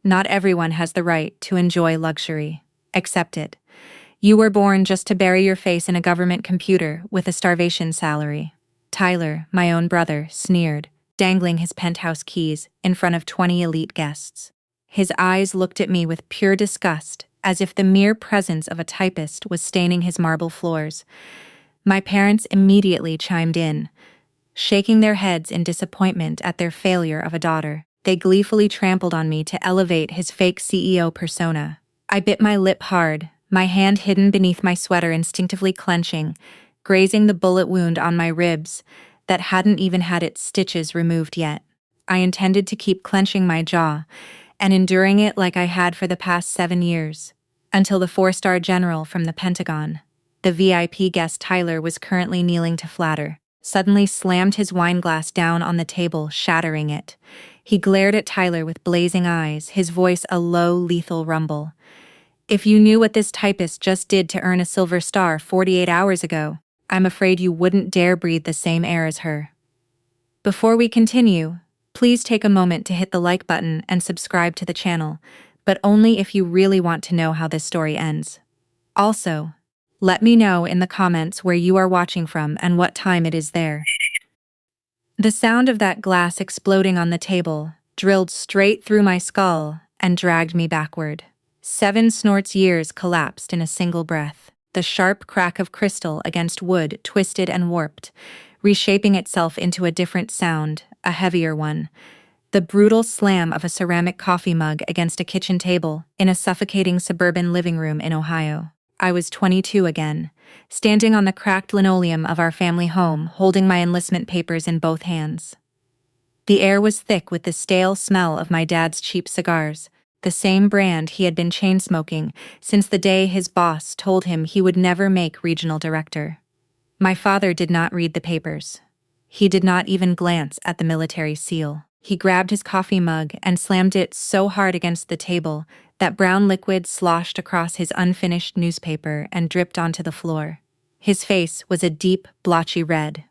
Not everyone has the right to enjoy luxury. Accept it. You were born just to bury your face in a government computer with a starvation salary. Tyler, my own brother, sneered, dangling his penthouse keys in front of 20 elite guests. His eyes looked at me with pure disgust, as if the mere presence of a typist was staining his marble floors. My parents immediately chimed in, shaking their heads in disappointment at their failure of a daughter. They gleefully trampled on me to elevate his fake CEO persona. I bit my lip hard, my hand hidden beneath my sweater instinctively clenching, grazing the bullet wound on my ribs that hadn't even had its stitches removed yet. I intended to keep clenching my jaw and enduring it like I had for the past 7 years, until the 4-star general from the Pentagon, the VIP guest Tyler was currently kneeling to flatter, suddenly slammed his wine glass down on the table, shattering it. He glared at Tyler with blazing eyes, his voice a low, lethal rumble. "If you knew what this typist just did to earn a silver star 48 hours ago, I'm afraid you wouldn't dare breathe the same air as her." Before we continue, please take a moment to hit the like button and subscribe to the channel, but only if you really want to know how this story ends. Also, let me know in the comments where you are watching from and what time it is there. The sound of that glass exploding on the table drilled straight through my skull and dragged me backward. 7 snorts years collapsed in a single breath. The sharp crack of crystal against wood twisted and warped, reshaping itself into a different sound, a heavier one. The brutal slam of a ceramic coffee mug against a kitchen table in a suffocating suburban living room in Ohio. I was 22 again, standing on the cracked linoleum of our family home, holding my enlistment papers in both hands. The air was thick with the stale smell of my dad's cheap cigars, the same brand he had been chain-smoking since the day his boss told him he would never make regional director. My father did not read the papers. He did not even glance at the military seal. He grabbed his coffee mug and slammed it so hard against the table that brown liquid sloshed across his unfinished newspaper and dripped onto the floor. His face was a deep, blotchy red.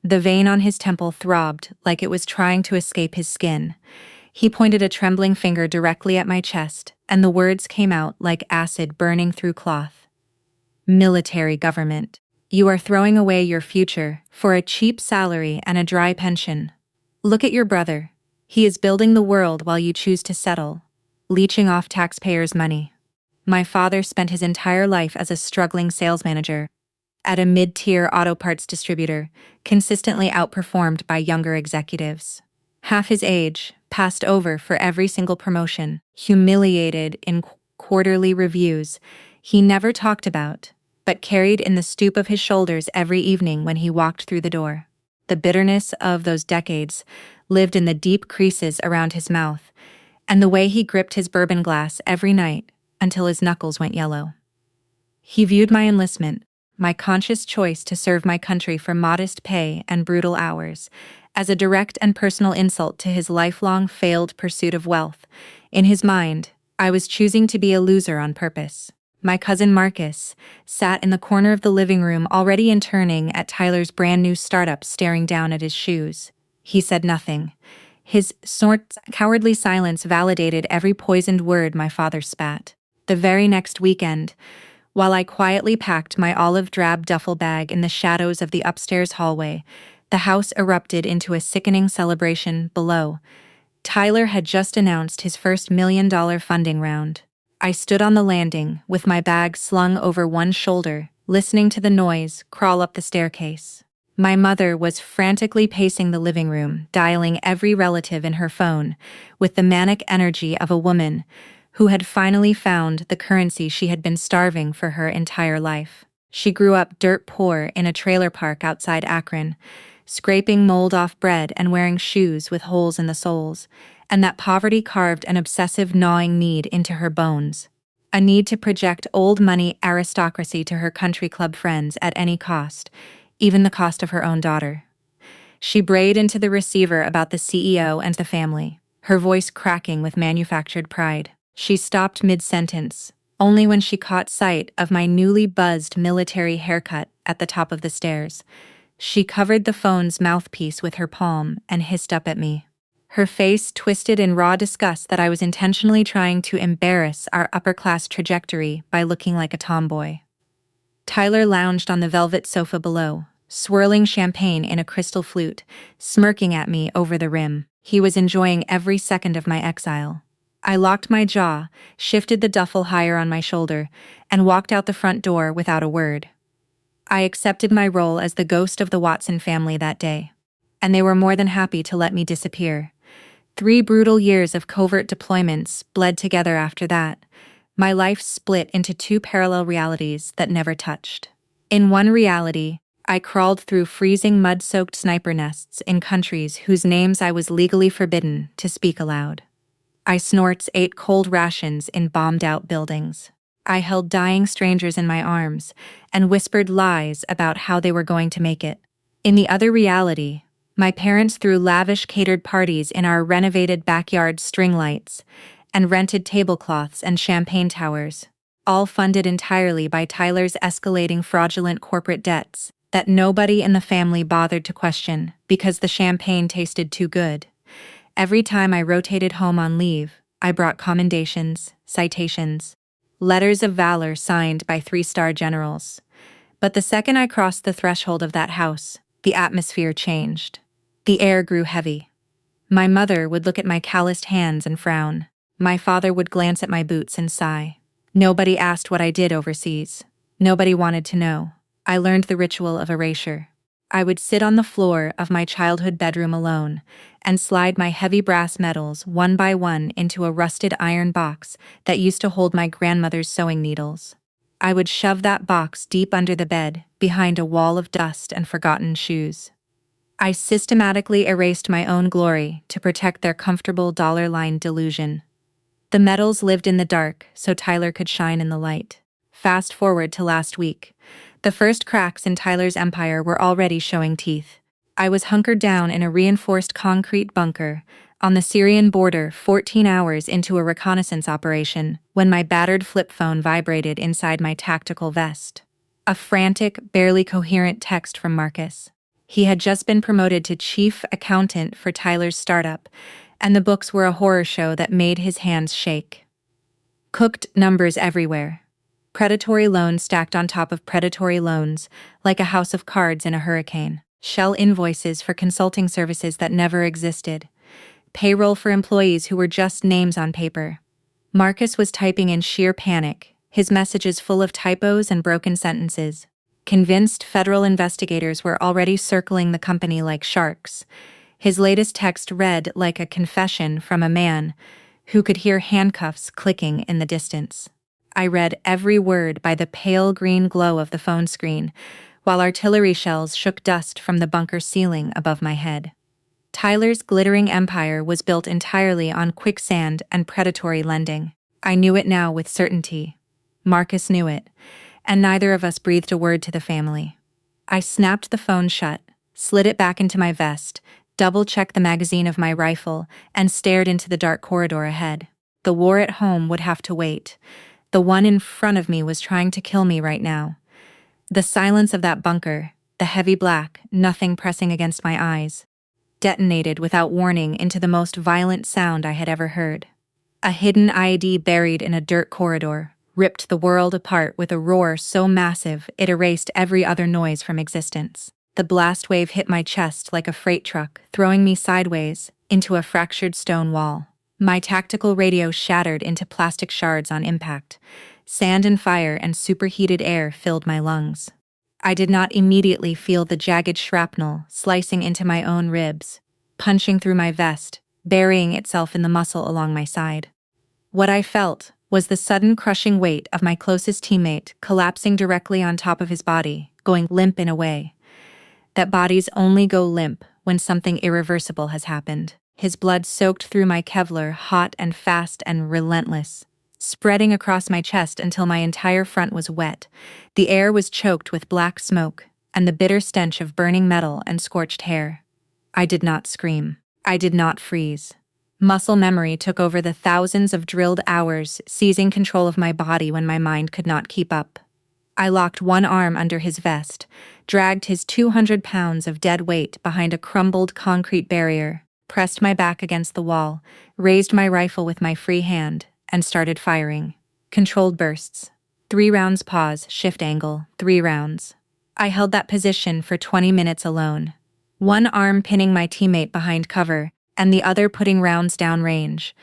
The vein on his temple throbbed like it was trying to escape his skin. He pointed a trembling finger directly at my chest, and the words came out like acid burning through cloth. "Military government. You are throwing away your future for a cheap salary and a dry pension. Look at your brother. He is building the world while you choose to settle, leeching off taxpayers' money." My father spent his entire life as a struggling sales manager at a mid-tier auto parts distributor, consistently outperformed by younger executives. Half his age, passed over for every single promotion, humiliated in quarterly reviews he never talked about, but carried in the stoop of his shoulders every evening when he walked through the door. The bitterness of those decades lived in the deep creases around his mouth, and the way he gripped his bourbon glass every night until his knuckles went yellow. He viewed my enlistment, my conscious choice to serve my country for modest pay and brutal hours, as a direct and personal insult to his lifelong failed pursuit of wealth. In his mind, I was choosing to be a loser on purpose. My cousin Marcus sat in the corner of the living room, already interning at Tyler's brand new startup, staring down at his shoes. He said nothing. His cowardly silence validated every poisoned word my father spat. The very next weekend, while I quietly packed my olive-drab duffel bag in the shadows of the upstairs hallway, the house erupted into a sickening celebration below. Tyler had just announced his first $1 million funding round. I stood on the landing, with my bag slung over one shoulder, listening to the noise crawl up the staircase. My mother was frantically pacing the living room, dialing every relative in her phone, with the manic energy of a woman who had finally found the currency she had been starving for her entire life. She grew up dirt poor in a trailer park outside Akron, scraping mold off bread and wearing shoes with holes in the soles, and that poverty carved an obsessive gnawing need into her bones. A need to project old money aristocracy to her country club friends at any cost, even the cost of her own daughter. She brayed into the receiver about the CEO and the family, her voice cracking with manufactured pride. She stopped mid-sentence, only when she caught sight of my newly buzzed military haircut at the top of the stairs. She covered the phone's mouthpiece with her palm and hissed up at me. her face twisted in raw disgust that I was intentionally trying to embarrass our upper-class trajectory by looking like a tomboy. Tyler lounged on the velvet sofa below, swirling champagne in a crystal flute, smirking at me over the rim. He was enjoying every second of my exile. I locked my jaw, shifted the duffel higher on my shoulder, and walked out the front door without a word. I accepted my role as the ghost of the Watson family that day, and they were more than happy to let me disappear. 3 brutal years of covert deployments bled together after that. My life split into 2 parallel realities that never touched. In one reality, I crawled through freezing mud-soaked sniper nests in countries whose names I was legally forbidden to speak aloud. I ate cold rations in bombed-out buildings. I held dying strangers in my arms and whispered lies about how they were going to make it. In the other reality, my parents threw lavish catered parties in our renovated backyard string lights and rented tablecloths and champagne towers, all funded entirely by Tyler's escalating fraudulent corporate debts that nobody in the family bothered to question because the champagne tasted too good. Every time I rotated home on leave, I brought commendations, citations, letters of valor signed by 3-star generals. But the second I crossed the threshold of that house, the atmosphere changed. The air grew heavy. My mother would look at my calloused hands and frown. My father would glance at my boots and sigh. Nobody asked what I did overseas. Nobody wanted to know. I learned the ritual of erasure. I would sit on the floor of my childhood bedroom alone and slide my heavy brass medals one by one into a rusted iron box that used to hold my grandmother's sewing needles. I would shove that box deep under the bed, behind a wall of dust and forgotten shoes. I systematically erased my own glory to protect their comfortable dollar-line delusion. The medals lived in the dark so Tyler could shine in the light. Fast forward to last week. The first cracks in Tyler's empire were already showing teeth. I was hunkered down in a reinforced concrete bunker on the Syrian border 14 hours into a reconnaissance operation when my battered flip phone vibrated inside my tactical vest. A frantic, barely coherent text from Marcus. He had just been promoted to chief accountant for Tyler's startup, and the books were a horror show that made his hands shake. Cooked numbers everywhere. Predatory loans stacked on top of predatory loans, like a house of cards in a hurricane. Shell invoices for consulting services that never existed. Payroll for employees who were just names on paper. Marcus was typing in sheer panic, his messages full of typos and broken sentences. Convinced federal investigators were already circling the company like sharks. His latest text read like a confession from a man who could hear handcuffs clicking in the distance. I read every word by the pale green glow of the phone screen, while artillery shells shook dust from the bunker ceiling above my head. Tyler's glittering empire was built entirely on quicksand and predatory lending. I knew it now with certainty. Marcus knew it, and neither of us breathed a word to the family. I snapped the phone shut, slid it back into my vest, double-checked the magazine of my rifle, and stared into the dark corridor ahead. The war at home would have to wait. The one in front of me was trying to kill me right now. The silence of that bunker, the heavy black, nothing pressing against my eyes, detonated without warning into the most violent sound I had ever heard. A hidden IED buried in a dirt corridor ripped the world apart with a roar so massive it erased every other noise from existence. The blast wave hit my chest like a freight truck, throwing me sideways into a fractured stone wall. My tactical radio shattered into plastic shards on impact. Sand and fire and superheated air filled my lungs. I did not immediately feel the jagged shrapnel slicing into my own ribs, punching through my vest, burying itself in the muscle along my side. What I felt was the sudden crushing weight of my closest teammate collapsing directly on top of his body, going limp in a way that bodies only go limp when something irreversible has happened. His blood soaked through my Kevlar, hot and fast and relentless, spreading across my chest until my entire front was wet. The air was choked with black smoke and the bitter stench of burning metal and scorched hair. I did not scream. I did not freeze. Muscle memory took over the thousands of drilled hours, seizing control of my body when my mind could not keep up. I locked one arm under his vest, dragged his 200 pounds of dead weight behind a crumbled concrete barrier, pressed my back against the wall, raised my rifle with my free hand, and started firing. Controlled bursts. 3 rounds pause, shift angle, 3 rounds. I held that position for 20 minutes alone. One arm pinning my teammate behind cover, and the other putting rounds down range.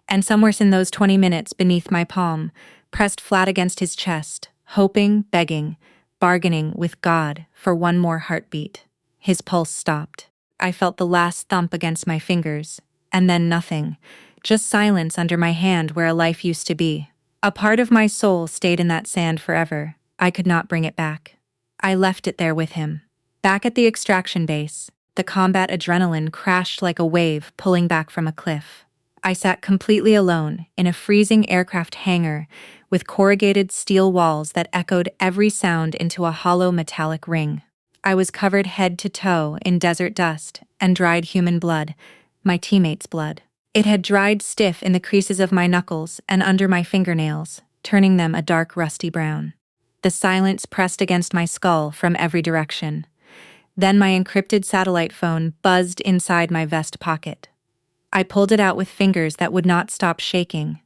And somewhere in those 20 minutes beneath my palm, pressed flat against his chest, hoping, begging, bargaining with God for one more heartbeat. His pulse stopped. I felt the last thump against my fingers, and then nothing, just silence under my hand where a life used to be. A part of my soul stayed in that sand forever. I could not bring it back. I left it there with him. Back at the extraction base, the combat adrenaline crashed like a wave pulling back from a cliff. I sat completely alone in a freezing aircraft hangar with corrugated steel walls that echoed every sound into a hollow metallic ring. I was covered head to toe in desert dust and dried human blood, my teammates' blood. It had dried stiff in the creases of my knuckles and under my fingernails, turning them a dark rusty brown. The silence pressed against my skull from every direction. Then my encrypted satellite phone buzzed inside my vest pocket. I pulled it out with fingers that would not stop shaking.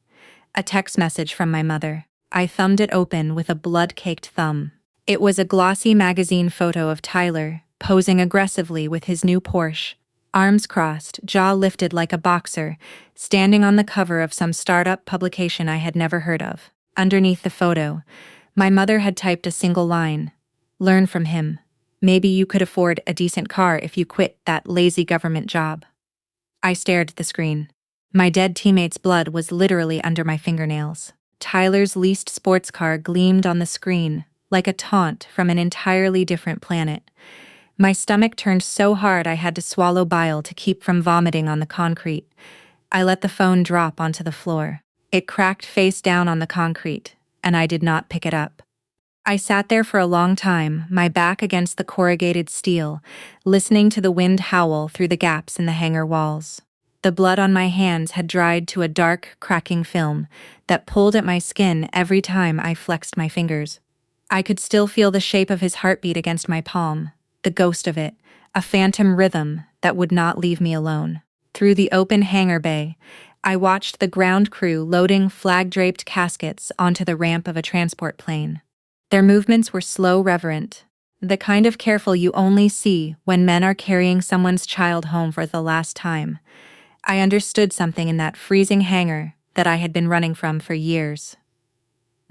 A text message from my mother. I thumbed it open with a blood-caked thumb. It was a glossy magazine photo of Tyler, posing aggressively with his new Porsche, arms crossed, jaw lifted like a boxer, standing on the cover of some startup publication I had never heard of. Underneath the photo, my mother had typed a single line. Learn from him. Maybe you could afford a decent car if you quit that lazy government job. I stared at the screen. My dead teammate's blood was literally under my fingernails. Tyler's leased sports car gleamed on the screen, like a taunt from an entirely different planet. My stomach turned so hard I had to swallow bile to keep from vomiting on the concrete. I let the phone drop onto the floor. It cracked face down on the concrete, and I did not pick it up. I sat there for a long time, my back against the corrugated steel, listening to the wind howl through the gaps in the hangar walls. The blood on my hands had dried to a dark, cracking film that pulled at my skin every time I flexed my fingers. I could still feel the shape of his heartbeat against my palm, the ghost of it, a phantom rhythm that would not leave me alone. Through the open hangar bay, I watched the ground crew loading flag-draped caskets onto the ramp of a transport plane. Their movements were slow, reverent, the kind of careful you only see when men are carrying someone's child home for the last time. I understood something in that freezing hangar that I had been running from for years.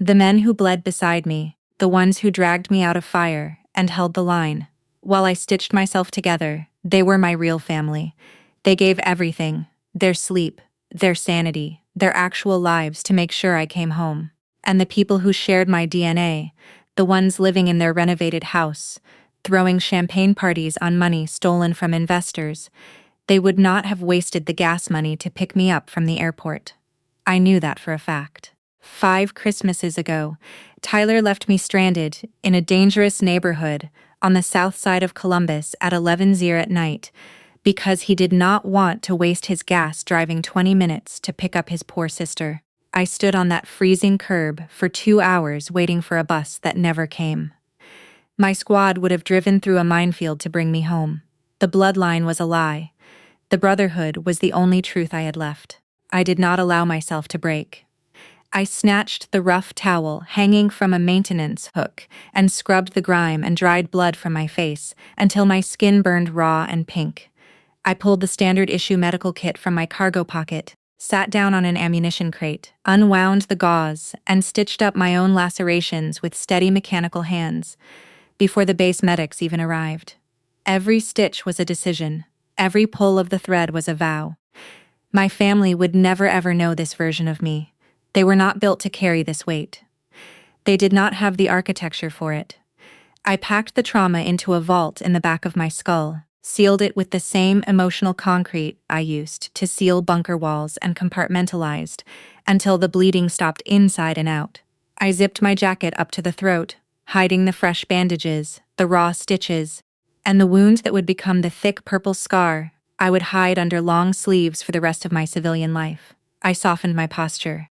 The men who bled beside me, the ones who dragged me out of fire and held the line, while I stitched myself together, they were my real family. They gave everything, their sleep, their sanity, their actual lives to make sure I came home. And the people who shared my DNA, the ones living in their renovated house, throwing champagne parties on money stolen from investors, they would not have wasted the gas money to pick me up from the airport. I knew that for a fact. 5 Christmases ago, Tyler left me stranded in a dangerous neighborhood on the south side of Columbus at 11:00 at night because he did not want to waste his gas driving 20 minutes to pick up his poor sister. I stood on that freezing curb for 2 hours waiting for a bus that never came. My squad would have driven through a minefield to bring me home. The bloodline was a lie. The brotherhood was the only truth I had left. I did not allow myself to break. I snatched the rough towel hanging from a maintenance hook and scrubbed the grime and dried blood from my face until my skin burned raw and pink. I pulled the standard issue medical kit from my cargo pocket, sat down on an ammunition crate, unwound the gauze, and stitched up my own lacerations with steady mechanical hands before the base medics even arrived. Every stitch was a decision. Every pull of the thread was a vow. My family would never ever know this version of me. They were not built to carry this weight. They did not have the architecture for it. I packed the trauma into a vault in the back of my skull, sealed it with the same emotional concrete I used to seal bunker walls, and compartmentalized until the bleeding stopped inside and out. I zipped my jacket up to the throat, hiding the fresh bandages, the raw stitches, and the wound that would become the thick purple scar I would hide under long sleeves for the rest of my civilian life. I softened my posture.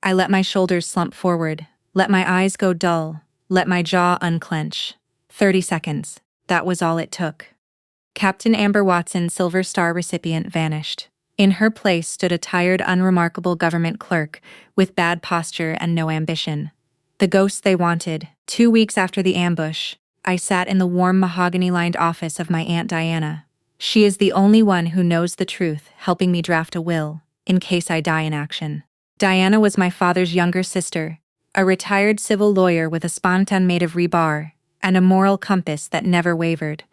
I let my shoulders slump forward, let my eyes go dull, let my jaw unclench. 30 seconds. That was all it took. Captain Amber Watson's Silver Star recipient vanished. In her place stood a tired, unremarkable government clerk with bad posture and no ambition. The ghost they wanted. 2 weeks after the ambush, I sat in the warm mahogany-lined office of my Aunt Diana. She is the only one who knows the truth, helping me draft a will, in case I die in action. Diana was my father's younger sister, a retired civil lawyer with a spontan made of rebar, and a moral compass that never wavered.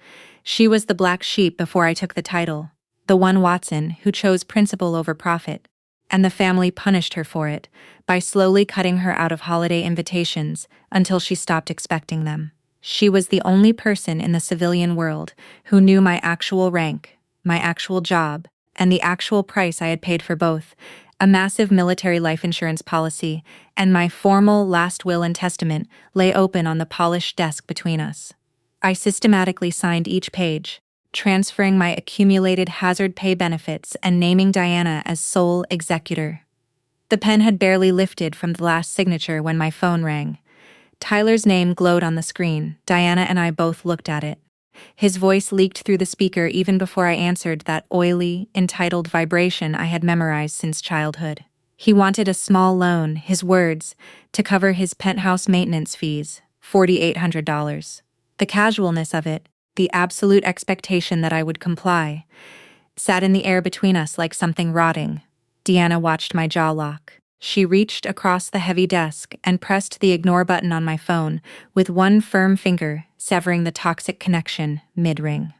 She was the black sheep before I took the title, the one Watson who chose principle over profit, and the family punished her for it by slowly cutting her out of holiday invitations until she stopped expecting them. She was the only person in the civilian world who knew my actual rank, my actual job, and the actual price I had paid for both, a massive military life insurance policy, and my formal last will and testament lay open on the polished desk between us. I systematically signed each page, transferring my accumulated hazard pay benefits and naming Diana as sole executor. The pen had barely lifted from the last signature when my phone rang. Tyler's name glowed on the screen. Diana and I both looked at it. His voice leaked through the speaker even before I answered that oily, entitled vibration I had memorized since childhood. He wanted a small loan, his words, to cover his penthouse maintenance fees, $4,800. The casualness of it, the absolute expectation that I would comply, sat in the air between us like something rotting. Deanna watched my jaw lock. She reached across the heavy desk and pressed the ignore button on my phone with one firm finger, severing the toxic connection mid-ring.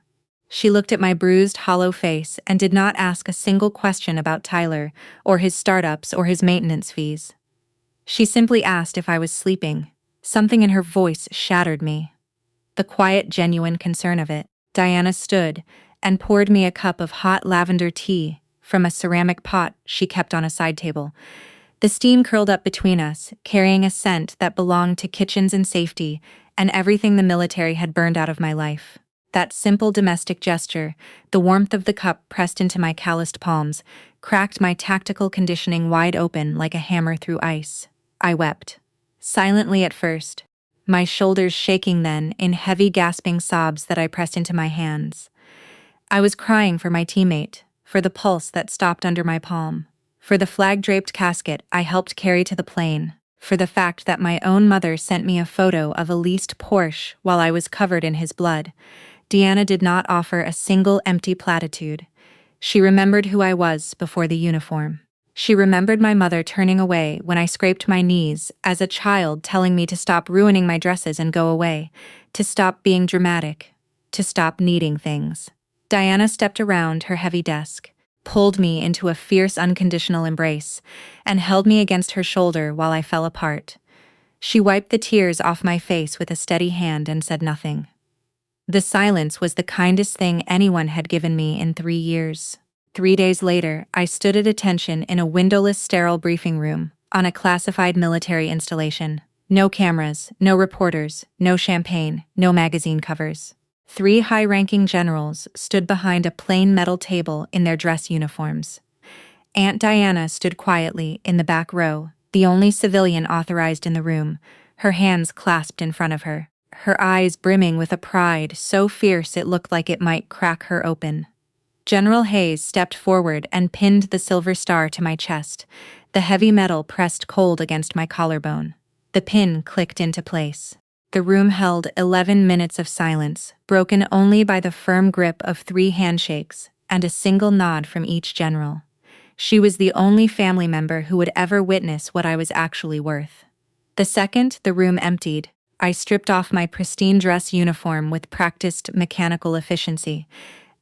She looked at my bruised, hollow face and did not ask a single question about Tyler or his startups or his maintenance fees. She simply asked if I was sleeping. Something in her voice shattered me. The quiet, genuine concern of it. Diana stood and poured me a cup of hot lavender tea from a ceramic pot she kept on a side table. The steam curled up between us, carrying a scent that belonged to kitchens and safety and everything the military had burned out of my life. That simple domestic gesture, the warmth of the cup pressed into my calloused palms, cracked my tactical conditioning wide open like a hammer through ice. I wept. Silently at first, my shoulders shaking then in heavy gasping sobs that I pressed into my hands. I was crying for my teammate, for the pulse that stopped under my palm, for the flag-draped casket I helped carry to the plane, for the fact that my own mother sent me a photo of a leased Porsche while I was covered in his blood. Deanna did not offer a single empty platitude. She remembered who I was before the uniform. She remembered my mother turning away when I scraped my knees as a child, telling me to stop ruining my dresses and go away, to stop being dramatic, to stop needing things. Diana stepped around her heavy desk, pulled me into a fierce unconditional embrace, and held me against her shoulder while I fell apart. She wiped the tears off my face with a steady hand and said nothing. The silence was the kindest thing anyone had given me in 3 years. 3 days later, I stood at attention in a windowless, sterile briefing room on a classified military installation. No cameras, no reporters, no champagne, no magazine covers. 3 high-ranking generals stood behind a plain metal table in their dress uniforms. Aunt Diana stood quietly in the back row, the only civilian authorized in the room, her hands clasped in front of her, her eyes brimming with a pride so fierce it looked like it might crack her open. General Hayes stepped forward and pinned the silver star to my chest, the heavy metal pressed cold against my collarbone. The pin clicked into place. The room held 11 minutes of silence, broken only by the firm grip of 3 handshakes and a single nod from each general. She was the only family member who would ever witness what I was actually worth. The second the room emptied, I stripped off my pristine dress uniform with practiced mechanical efficiency.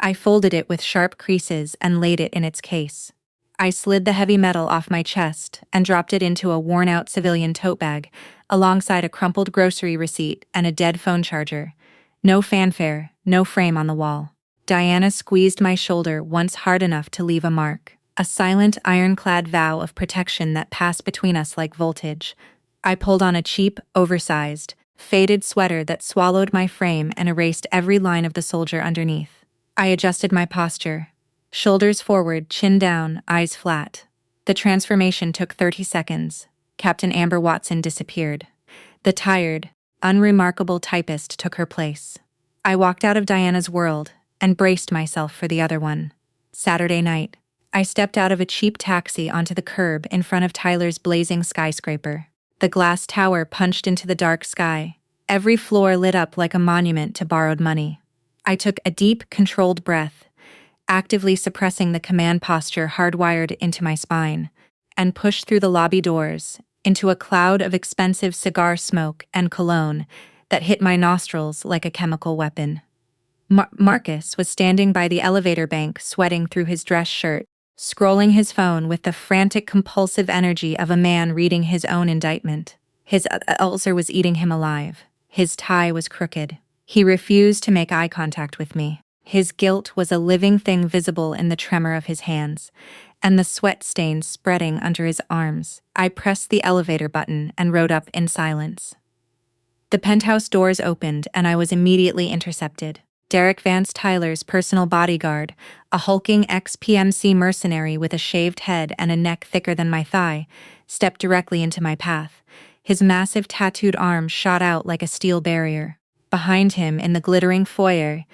I folded it with sharp creases and laid it in its case. I slid the heavy metal off my chest and dropped it into a worn-out civilian tote bag, alongside a crumpled grocery receipt and a dead phone charger. No fanfare, no frame on the wall. Diana squeezed my shoulder once hard enough to leave a mark, a silent, ironclad vow of protection that passed between us like voltage. I pulled on a cheap, oversized, faded sweater that swallowed my frame and erased every line of the soldier underneath. I adjusted my posture. Shoulders forward, chin down, eyes flat. The transformation took 30 seconds. Captain Amber Watson disappeared. The tired, unremarkable typist took her place. I walked out of Diana's world, and braced myself for the other one. Saturday night. I stepped out of a cheap taxi onto the curb in front of Tyler's blazing skyscraper. The glass tower punched into the dark sky, every floor lit up like a monument to borrowed money. I took a deep, controlled breath, actively suppressing the command posture hardwired into my spine, and pushed through the lobby doors into a cloud of expensive cigar smoke and cologne that hit my nostrils like a chemical weapon. Marcus was standing by the elevator bank, sweating through his dress shirt, scrolling his phone with the frantic, compulsive energy of a man reading his own indictment. His ulcer was eating him alive. His tie was crooked. He refused to make eye contact with me. His guilt was a living thing visible in the tremor of his hands, and the sweat stains spreading under his arms. I pressed the elevator button and rode up in silence. The penthouse doors opened, and I was immediately intercepted. Derek Vance Tyler's personal bodyguard, a hulking ex-PMC mercenary with a shaved head and a neck thicker than my thigh, stepped directly into my path. His massive tattooed arm shot out like a steel barrier. Behind him, in the glittering foyer,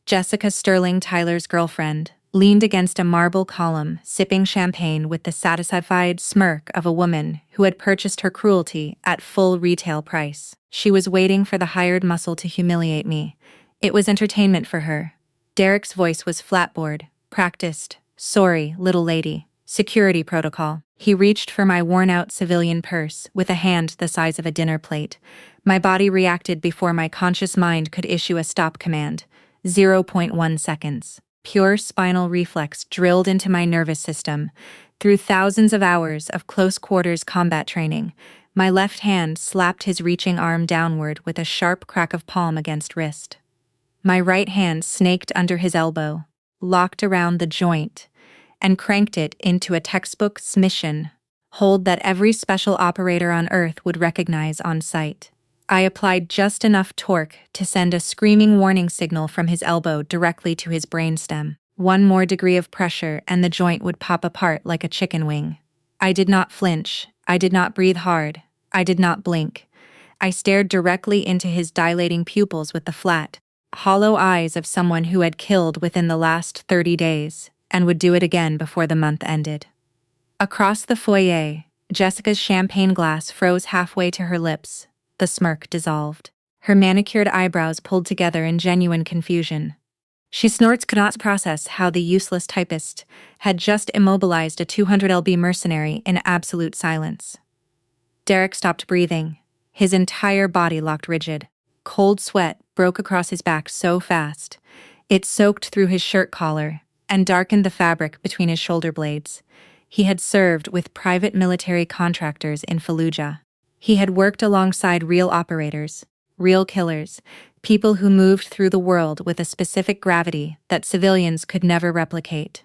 Jessica Sterling, Tyler's girlfriend, leaned against a marble column, sipping champagne with the satisfied smirk of a woman who had purchased her cruelty at full retail price. She was waiting for the hired muscle to humiliate me. It was entertainment for her. Derek's voice was flatboard, practiced. Sorry, little lady. Security protocol. He reached for my worn-out civilian purse with a hand the size of a dinner plate. My body reacted before my conscious mind could issue a stop command. 0.1 seconds. Pure spinal reflex drilled into my nervous system. Through thousands of hours of close-quarters combat training, my left hand slapped his reaching arm downward with a sharp crack of palm against wrist. My right hand snaked under his elbow, locked around the joint, and cranked it into a textbook submission hold that every special operator on Earth would recognize on sight. I applied just enough torque to send a screaming warning signal from his elbow directly to his brainstem. One more degree of pressure and the joint would pop apart like a chicken wing. I did not flinch. I did not breathe hard. I did not blink. I stared directly into his dilating pupils with the flat, hollow eyes of someone who had killed within the last 30 days and would do it again before the month ended. Across the foyer, Jessica's champagne glass froze halfway to her lips. The smirk dissolved. Her manicured eyebrows pulled together in genuine confusion. She snorts could not process how the useless typist had just immobilized a 200 lb mercenary in absolute silence. Derek stopped breathing. His entire body locked rigid. Cold sweat broke across his back so fast, it soaked through his shirt collar and darkened the fabric between his shoulder blades. He had served with private military contractors in Fallujah. He had worked alongside real operators, real killers, people who moved through the world with a specific gravity that civilians could never replicate.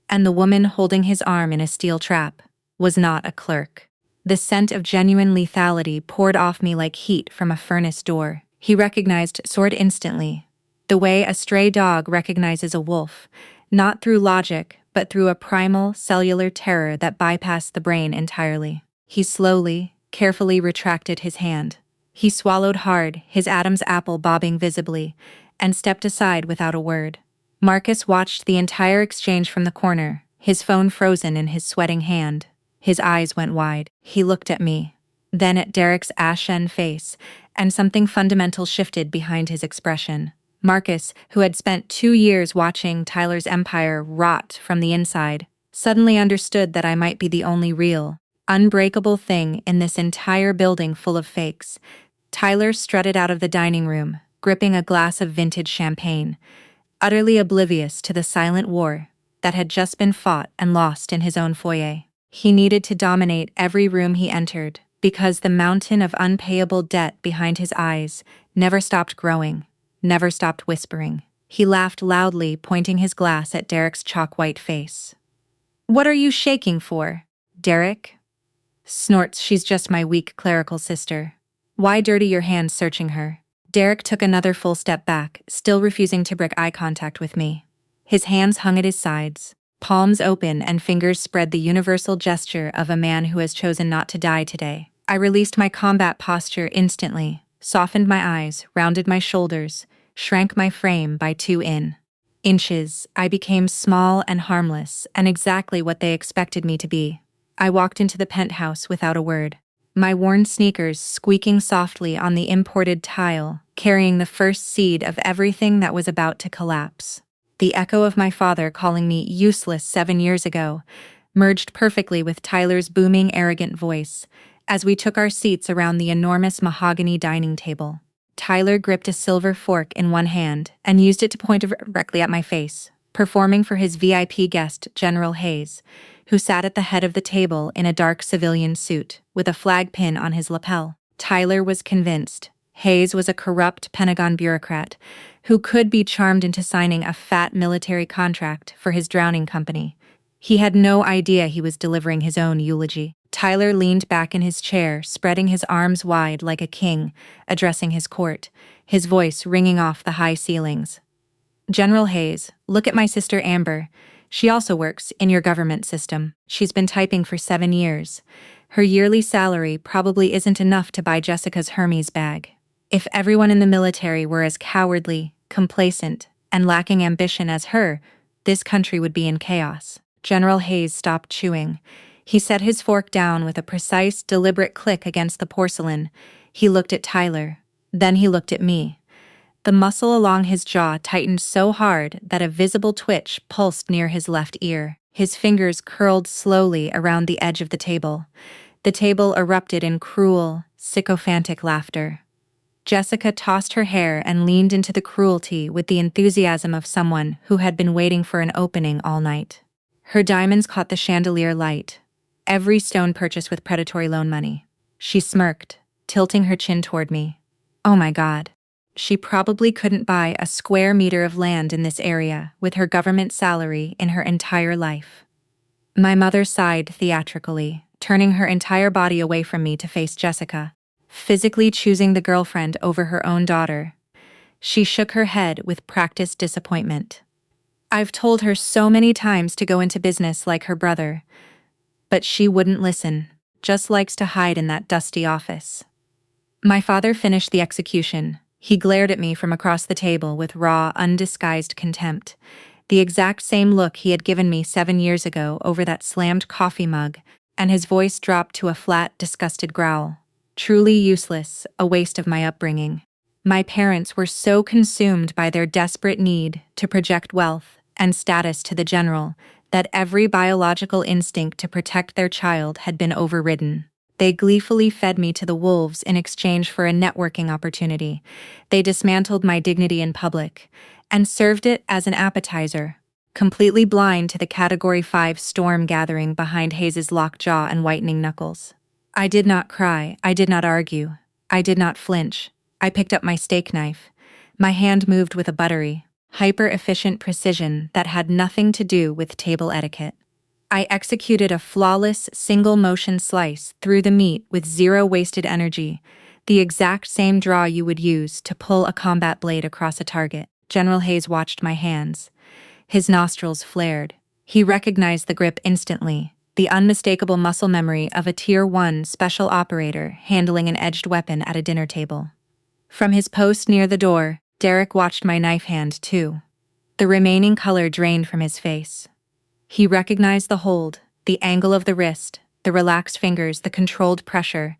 And the woman holding his arm in a steel trap was not a clerk. The scent of genuine lethality poured off me like heat from a furnace door. He recognized Sword instantly, the way a stray dog recognizes a wolf, not through logic, but through a primal, cellular terror that bypassed the brain entirely. He slowly, carefully retracted his hand. He swallowed hard, his Adam's apple bobbing visibly, and stepped aside without a word. Marcus watched the entire exchange from the corner, his phone frozen in his sweating hand. His eyes went wide. He looked at me, then at Derek's ashen face, and something fundamental shifted behind his expression. Marcus, who had spent 2 years watching Tyler's empire rot from the inside, suddenly understood that I might be the only real, unbreakable thing in this entire building full of fakes. Tyler strutted out of the dining room, gripping a glass of vintage champagne, utterly oblivious to the silent war that had just been fought and lost in his own foyer. He needed to dominate every room he entered, because the mountain of unpayable debt behind his eyes never stopped growing, never stopped whispering. He laughed loudly, pointing his glass at Derek's chalk-white face. "What are you shaking for, Derek?" Snorts, "She's just my weak clerical sister. Why dirty your hands searching her?" Derek took another full step back, still refusing to break eye contact with me. His hands hung at his sides, palms open and fingers spread, the universal gesture of a man who has chosen not to die today. I released my combat posture instantly, softened my eyes, rounded my shoulders, shrank my frame by 2 in. Inches, I became small and harmless, and exactly what they expected me to be. I walked into the penthouse without a word, my worn sneakers squeaking softly on the imported tile, carrying the first seed of everything that was about to collapse. The echo of my father calling me useless 7 years ago merged perfectly with Tyler's booming, arrogant voice as we took our seats around the enormous mahogany dining table. Tyler gripped a silver fork in one hand and used it to point directly at my face, performing for his VIP guest, General Hayes, who sat at the head of the table in a dark civilian suit with a flag pin on his lapel. Tyler was convinced Hayes was a corrupt Pentagon bureaucrat who could be charmed into signing a fat military contract for his drowning company. He had no idea he was delivering his own eulogy. Tyler leaned back in his chair, spreading his arms wide like a king, addressing his court, his voice ringing off the high ceilings. General Hayes, look at my sister Amber. She also works in your government system. She's been typing for 7 years. Her yearly salary probably isn't enough to buy Jessica's Hermes bag. If everyone in the military were as cowardly, complacent, and lacking ambition as her, this country would be in chaos. General Hayes stopped chewing. He set his fork down with a precise, deliberate click against the porcelain. He looked at Tyler. Then he looked at me. The muscle along his jaw tightened so hard that a visible twitch pulsed near his left ear. His fingers curled slowly around the edge of the table. The table erupted in cruel, sycophantic laughter. Jessica tossed her hair and leaned into the cruelty with the enthusiasm of someone who had been waiting for an opening all night. Her diamonds caught the chandelier light, every stone purchased with predatory loan money. She smirked, tilting her chin toward me. Oh my God. She probably couldn't buy a square meter of land in this area with her government salary in her entire life. My mother sighed theatrically, turning her entire body away from me to face Jessica, physically choosing the girlfriend over her own daughter. She shook her head with practiced disappointment. I've told her so many times to go into business like her brother, but she wouldn't listen, just likes to hide in that dusty office. My father finished the execution. He glared at me from across the table with raw, undisguised contempt, the exact same look he had given me 7 years ago over that slammed coffee mug, and his voice dropped to a flat, disgusted growl. Truly useless, a waste of my upbringing. My parents were so consumed by their desperate need to project wealth and status to the general that every biological instinct to protect their child had been overridden. They gleefully fed me to the wolves in exchange for a networking opportunity. They dismantled my dignity in public and served it as an appetizer, completely blind to the Category 5 storm gathering behind Hayes's locked jaw and whitening knuckles. I did not cry, I did not argue, I did not flinch. I picked up my steak knife. My hand moved with a buttery, hyper-efficient precision that had nothing to do with table etiquette. I executed a flawless, single-motion slice through the meat with zero wasted energy, the exact same draw you would use to pull a combat blade across a target. General Hayes watched my hands. His nostrils flared. He recognized the grip instantly, the unmistakable muscle memory of a Tier 1 special operator handling an edged weapon at a dinner table. From his post near the door, Derek watched my knife hand, too. The remaining color drained from his face. He recognized the hold, the angle of the wrist, the relaxed fingers, the controlled pressure.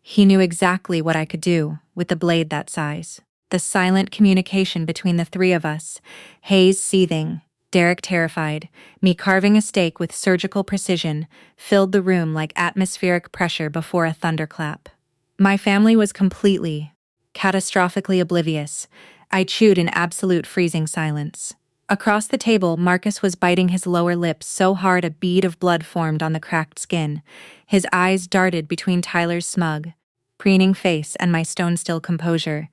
He knew exactly what I could do with the blade that size. The silent communication between the three of us, Hayes seething, Derek terrified, me carving a steak with surgical precision, filled the room like atmospheric pressure before a thunderclap. My family was completely, catastrophically oblivious. I chewed in absolute freezing silence. Across the table, Marcus was biting his lower lip so hard a bead of blood formed on the cracked skin. His eyes darted between Tyler's smug, preening face and my stone-still composure.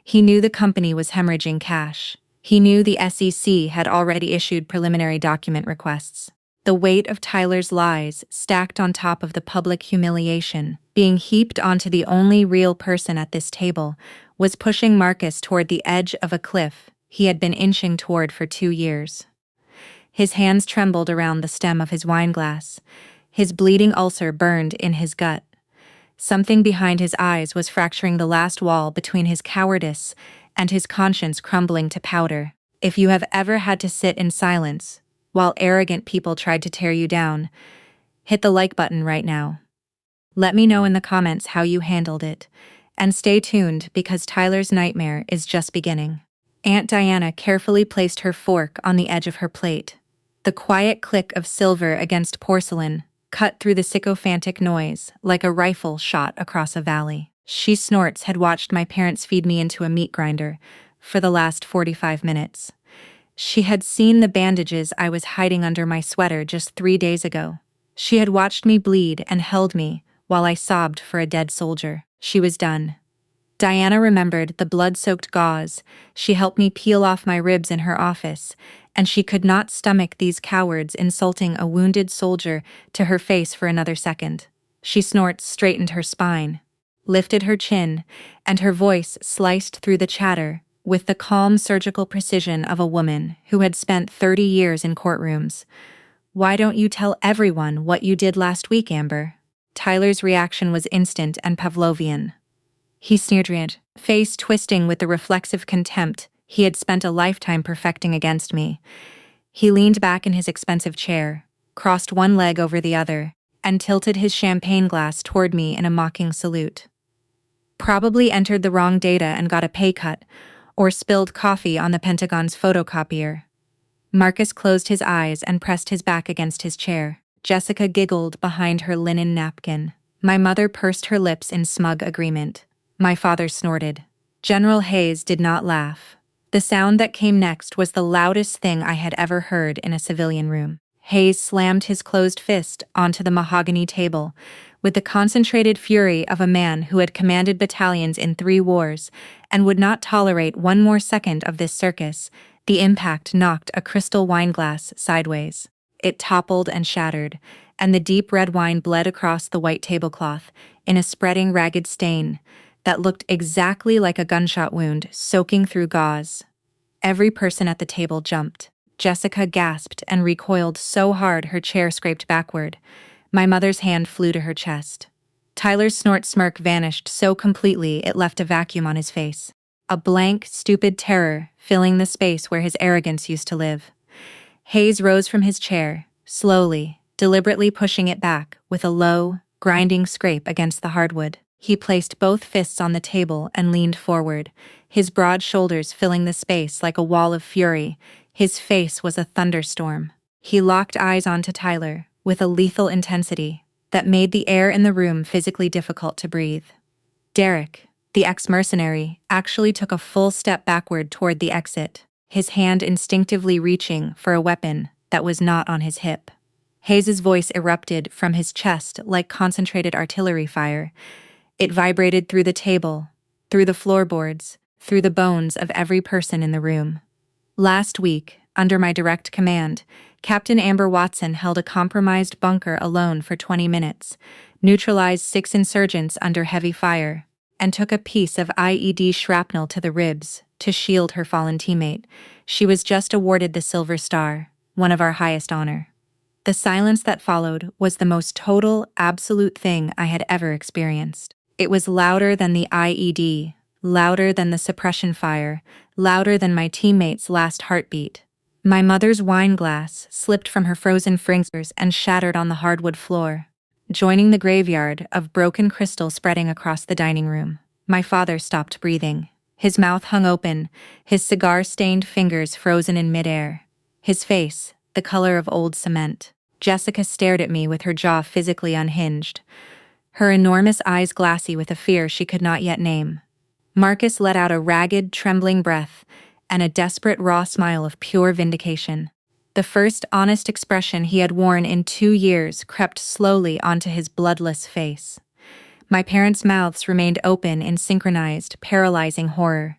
He knew the company was hemorrhaging cash. He knew the SEC had already issued preliminary document requests. The weight of Tyler's lies, stacked on top of the public humiliation, being heaped onto the only real person at this table, was pushing Marcus toward the edge of a cliff he had been inching toward for 2 years. His hands trembled around the stem of his wineglass. His bleeding ulcer burned in his gut. Something behind his eyes was fracturing the last wall between his cowardice and his conscience crumbling to powder. If you have ever had to sit in silence while arrogant people tried to tear you down, hit the like button right now. Let me know in the comments how you handled it, and stay tuned because Tyler's nightmare is just beginning. Aunt Diana carefully placed her fork on the edge of her plate. The quiet click of silver against porcelain cut through the sycophantic noise like a rifle shot across a valley. She snorts had watched my parents feed me into a meat grinder for the last 45 minutes. She had seen the bandages I was hiding under my sweater just 3 days ago. She had watched me bleed and held me while I sobbed for a dead soldier. She was done. Diana remembered the blood-soaked gauze she helped me peel off my ribs in her office, and she could not stomach these cowards insulting a wounded soldier to her face for another second. She snorts, straightened her spine, lifted her chin, and her voice sliced through the chatter with the calm surgical precision of a woman who had spent 30 years in courtrooms. "Why don't you tell everyone what you did last week, Amber?" Tyler's reaction was instant and Pavlovian. He sneered, face twisting with the reflexive contempt he had spent a lifetime perfecting against me. He leaned back in his expensive chair, crossed one leg over the other, and tilted his champagne glass toward me in a mocking salute. "Probably entered the wrong data and got a pay cut, or spilled coffee on the Pentagon's photocopier." Marcus closed his eyes and pressed his back against his chair. Jessica giggled behind her linen napkin. My mother pursed her lips in smug agreement. My father snorted. General Hayes did not laugh. The sound that came next was the loudest thing I had ever heard in a civilian room. Hayes slammed his closed fist onto the mahogany table with the concentrated fury of a man who had commanded battalions in 3 wars and would not tolerate one more second of this circus. The impact knocked a crystal wineglass sideways. It toppled and shattered, and the deep red wine bled across the white tablecloth in a spreading ragged stain that looked exactly like a gunshot wound soaking through gauze. Every person at the table jumped. Jessica gasped and recoiled so hard her chair scraped backward. My mother's hand flew to her chest. Tyler's snort smirk vanished so completely it left a vacuum on his face. A blank, stupid terror filling the space where his arrogance used to live. Hayes rose from his chair, slowly, deliberately pushing it back with a low, grinding scrape against the hardwood. He placed both fists on the table and leaned forward, his broad shoulders filling the space like a wall of fury. His face was a thunderstorm. He locked eyes onto Tyler with a lethal intensity that made the air in the room physically difficult to breathe. Derek, the ex-mercenary, actually took a full step backward toward the exit, his hand instinctively reaching for a weapon that was not on his hip. Hayes's voice erupted from his chest like concentrated artillery fire. It vibrated through the table, through the floorboards, through the bones of every person in the room. "Last week, under my direct command, Captain Amber Watson held a compromised bunker alone for 20 minutes, neutralized 6 insurgents under heavy fire, and took a piece of IED shrapnel to the ribs to shield her fallen teammate. She was just awarded the Silver Star, one of our highest honor." The silence that followed was the most total, absolute thing I had ever experienced. It was louder than the IED, louder than the suppression fire, louder than my teammate's last heartbeat. My mother's wine glass slipped from her frozen fingers and shattered on the hardwood floor, joining the graveyard of broken crystal spreading across the dining room. My father stopped breathing. His mouth hung open, his cigar-stained fingers frozen in midair. His face, the color of old cement. Jessica stared at me with her jaw physically unhinged, her enormous eyes glassy with a fear she could not yet name. Marcus let out a ragged, trembling breath and a desperate raw smile of pure vindication. The first honest expression he had worn in 2 years crept slowly onto his bloodless face. My parents' mouths remained open in synchronized, paralyzing horror.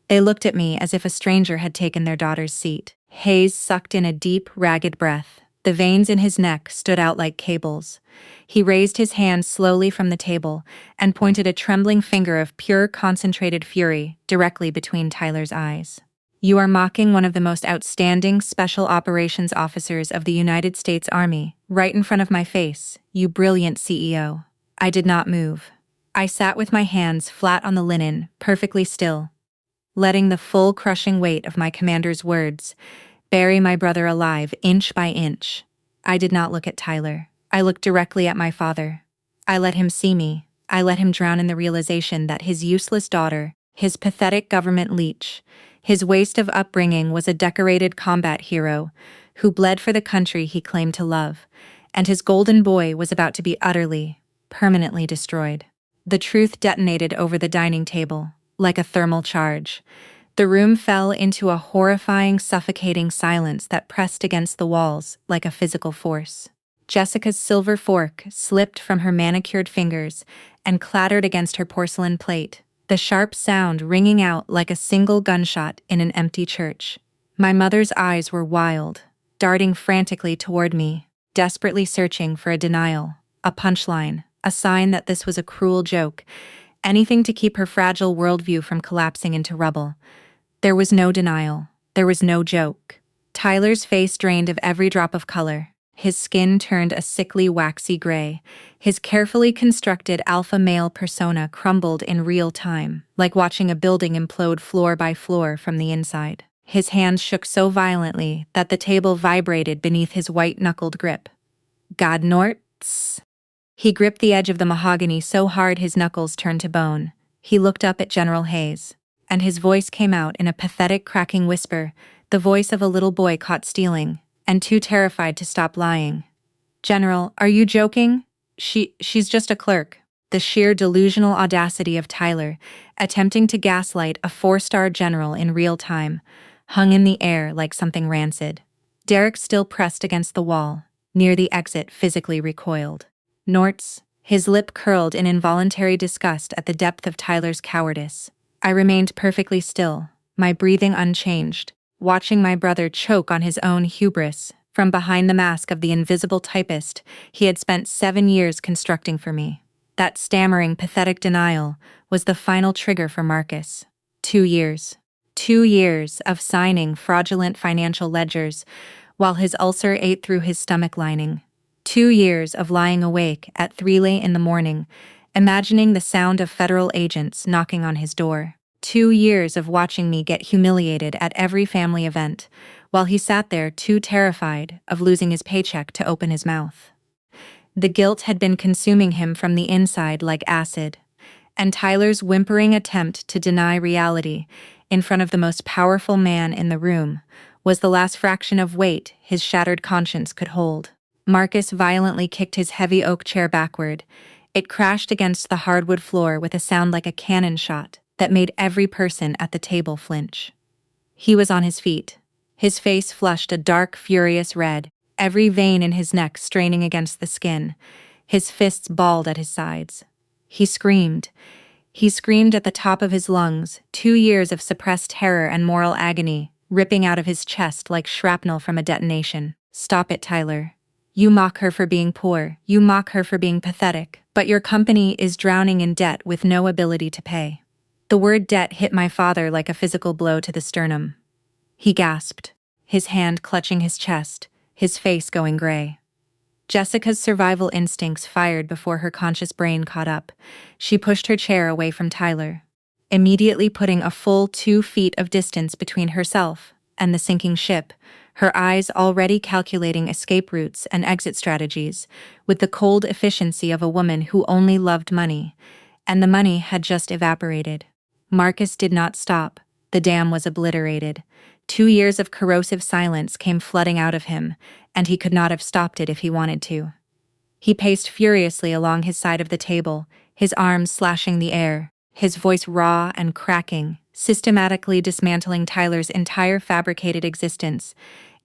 They looked at me as if a stranger had taken their daughter's seat. Hayes sucked in a deep, ragged breath. The veins in his neck stood out like cables. He raised his hand slowly from the table and pointed a trembling finger of pure, concentrated fury directly between Tyler's eyes. "You are mocking one of the most outstanding special operations officers of the United States Army, right in front of my face, you brilliant CEO." I did not move. I sat with my hands flat on the linen, perfectly still. letting the full crushing weight of my commander's words bury my brother alive inch by inch. I did not look at Tyler. I looked directly at my father. I let him see me. I let him drown in the realization that his useless daughter, his pathetic government leech, his waste of upbringing was a decorated combat hero who bled for the country he claimed to love, and his golden boy was about to be utterly, permanently destroyed. The truth detonated over the dining table, like a thermal charge. The room fell into a horrifying, suffocating silence that pressed against the walls like a physical force. Jessica's silver fork slipped from her manicured fingers and clattered against her porcelain plate, the sharp sound ringing out like a single gunshot in an empty church. My mother's eyes were wild, darting frantically toward me, desperately searching for a denial, a punchline, a sign that this was a cruel joke, anything to keep her fragile worldview from collapsing into rubble. There was no denial. There was no joke. Tyler's face drained of every drop of color. His skin turned a sickly, waxy gray. His carefully constructed alpha male persona crumbled in real time, like watching a building implode floor by floor from the inside. His hands shook so violently that the table vibrated beneath his white-knuckled grip. God Norts? He gripped the edge of the mahogany so hard his knuckles turned to bone. He looked up at General Hayes, and his voice came out in a pathetic, cracking whisper, the voice of a little boy caught stealing, and too terrified to stop lying. General, are you joking? She's just a clerk. The sheer delusional audacity of Tyler, attempting to gaslight a 4-star general in real time, hung in the air like something rancid. Derek, still pressed against the wall, near the exit, physically recoiled. Norts, his lip curled in involuntary disgust at the depth of Tyler's cowardice. I remained perfectly still, my breathing unchanged, watching my brother choke on his own hubris from behind the mask of the invisible typist he had spent 7 years constructing for me. That stammering, pathetic denial was the final trigger for Marcus. 2 years. 2 years of signing fraudulent financial ledgers while his ulcer ate through his stomach lining. 2 years of lying awake at 3 late in the morning, imagining the sound of federal agents knocking on his door. 2 years of watching me get humiliated at every family event, while he sat there too terrified of losing his paycheck to open his mouth. The guilt had been consuming him from the inside like acid, and Tyler's whimpering attempt to deny reality in front of the most powerful man in the room was the last fraction of weight his shattered conscience could hold. Marcus violently kicked his heavy oak chair backward. It crashed against the hardwood floor with a sound like a cannon shot that made every person at the table flinch. He was on his feet, his face flushed a dark, furious red, every vein in his neck straining against the skin, his fists balled at his sides. He screamed. He screamed at the top of his lungs, 2 years of suppressed terror and moral agony, ripping out of his chest like shrapnel from a detonation. Stop it, Tyler. You mock her for being poor, you mock her for being pathetic, but your company is drowning in debt with no ability to pay. The word debt hit my father like a physical blow to the sternum. He gasped, his hand clutching his chest, his face going gray. Jessica's survival instincts fired before her conscious brain caught up. She pushed her chair away from Tyler, immediately putting a full 2 feet of distance between herself and the sinking ship, her eyes already calculating escape routes and exit strategies, with the cold efficiency of a woman who only loved money, and the money had just evaporated. Marcus did not stop. The dam was obliterated. 2 years of corrosive silence came flooding out of him, and he could not have stopped it if he wanted to. He paced furiously along his side of the table, his arms slashing the air, his voice raw and cracking, systematically dismantling Tyler's entire fabricated existence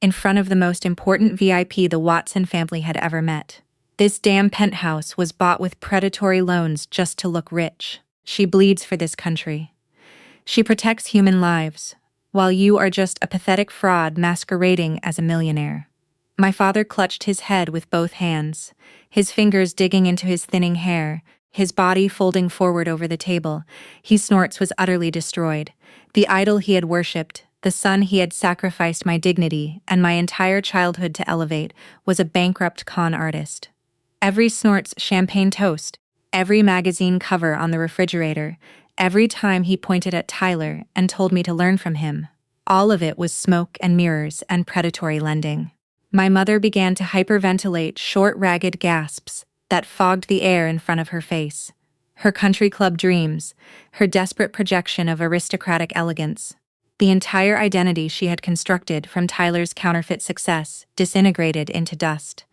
in front of the most important VIP the Watson family had ever met. This damn penthouse was bought with predatory loans just to look rich. She bleeds for this country. She protects human lives, while you are just a pathetic fraud masquerading as a millionaire. My father clutched his head with both hands, his fingers digging into his thinning hair, his body folding forward over the table. His snorts was utterly destroyed. The idol he had worshipped, the son he had sacrificed my dignity and my entire childhood to elevate, was a bankrupt con artist. Every snort's champagne toast, every magazine cover on the refrigerator, Every time he pointed at Tyler and told me to learn from him, all of it was smoke and mirrors and predatory lending. My mother began to hyperventilate short, ragged gasps that fogged the air in front of her face. Her country club dreams, her desperate projection of aristocratic elegance, the entire identity she had constructed from Tyler's counterfeit success disintegrated into dust.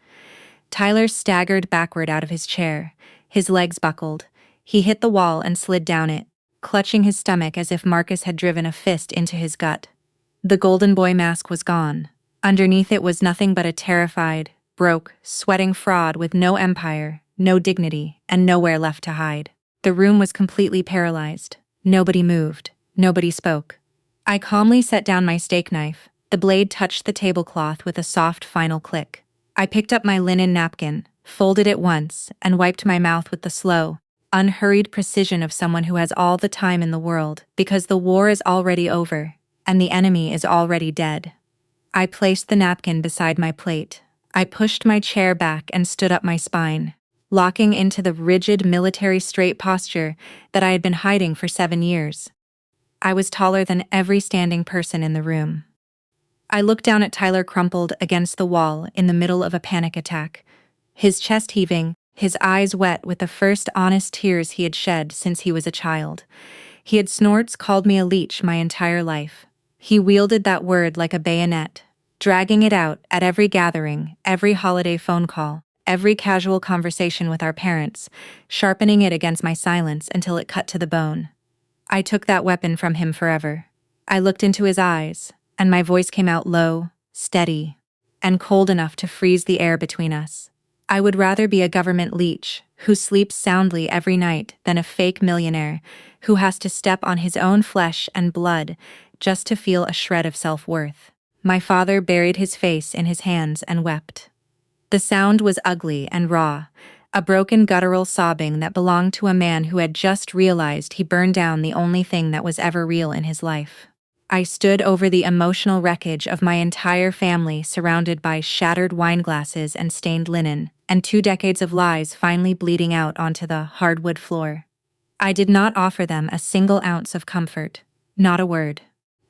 Tyler staggered backward out of his chair, his legs buckled. He hit the wall and slid down it, clutching his stomach as if Marcus had driven a fist into his gut. The golden boy mask was gone. Underneath it was nothing but a terrified, broke, sweating fraud with no empire, no dignity, and nowhere left to hide. The room was completely paralyzed. Nobody moved. Nobody spoke. I calmly set down my steak knife. The blade touched the tablecloth with a soft final click. I picked up my linen napkin, folded it once, and wiped my mouth with the slow, unhurried precision of someone who has all the time in the world, because the war is already over, and the enemy is already dead. I placed the napkin beside my plate. I pushed my chair back and stood up my spine, locking into the rigid military straight posture that I had been hiding for 7 years. I was taller than every standing person in the room. I looked down at Tyler crumpled against the wall in the middle of a panic attack, his chest heaving, his eyes wet with the first honest tears he had shed since he was a child. He had snorts called me a leech my entire life. He wielded that word like a bayonet, dragging it out at every gathering, every holiday phone call, every casual conversation with our parents, sharpening it against my silence until it cut to the bone. I took that weapon from him forever. I looked into his eyes, and my voice came out low, steady, and cold enough to freeze the air between us. I would rather be a government leech who sleeps soundly every night than a fake millionaire who has to step on his own flesh and blood just to feel a shred of self-worth. My father buried his face in his hands and wept. The sound was ugly and raw, a broken guttural sobbing that belonged to a man who had just realized he burned down the only thing that was ever real in his life. I stood over the emotional wreckage of my entire family surrounded by shattered wine glasses and stained linen, and 2 decades of lies finally bleeding out onto the hardwood floor. I did not offer them a single ounce of comfort, not a word,